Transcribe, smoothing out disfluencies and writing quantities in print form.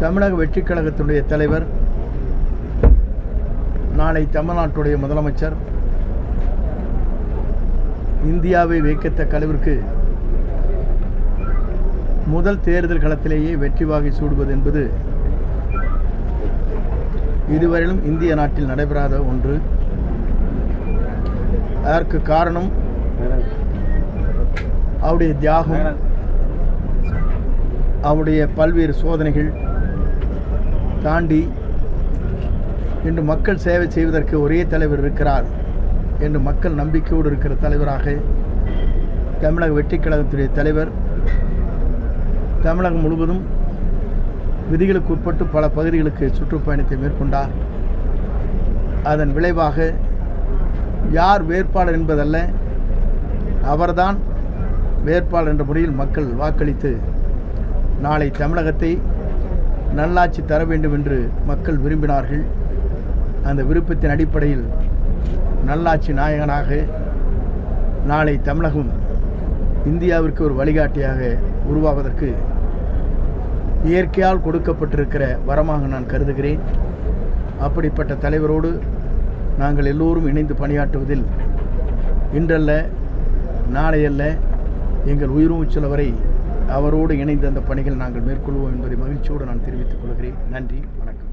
தமிழக வெற்றிக் கழகத்தினுடைய தலைவர், நாளை தமிழ்நாட்டுடைய முதலமைச்சர், இந்தியாவை வியக்கத்தக்க அளவிற்கு முதல் தேர்தல் களத்திலேயே வெற்றி வாகை சூடுவது என்பது இதுவரையிலும் இந்திய நாட்டில் நடைபெறாத ஒன்று. அதற்கு காரணம் அவருடைய தியாகம், அவருடைய பல்வேறு சோதனைகள் தாண்டி இன்று மக்கள் சேவை செய்வதற்கு ஒரே தலைவர் இருக்கிறார் என்று மக்கள் நம்பிக்கையோடு இருக்கிற தலைவராக தமிழக வெற்றிக் கழகத்துடைய தலைவர் தமிழகம் முழுவதும் விதிகளுக்கு உட்பட்டு பல பகுதிகளுக்கு சுற்றுப்பயணத்தை மேற்கொண்டார். அதன் விளைவாக யார் வேட்பாளர் என்பதல்ல, அவர்தான் வேட்பாளர் என்ற முறையில் மக்கள் வாக்களித்து நாளை தமிழகத்தை நல்லாட்சி தர வேண்டும் என்று மக்கள் விரும்பினார்கள். அந்த விருப்பத்தின் அடிப்படையில் நல்லாட்சி நாயகனாக நாளை தமிழகம் இந்தியாவிற்கு ஒரு வழிகாட்டியாக உருவாவதற்கு இயற்கையால் கொடுக்கப்பட்டிருக்கிற வரமாக நான் கருதுகிறேன். அப்படிப்பட்ட தலைவரோடு நாங்கள் எல்லோரும் இணைந்து பணியாற்றுவதில் இன்றல்ல நாளையல்ல எங்கள் உயிர்மூச்சுள்ள வரை அவரோடு இணைந்து அந்த பணிகள் நாங்கள் மேற்கொள்வோம் என்பதை மகிழ்ச்சியோடு நான் தெரிவித்துக் கொள்கிறேன். நன்றி, வணக்கம்.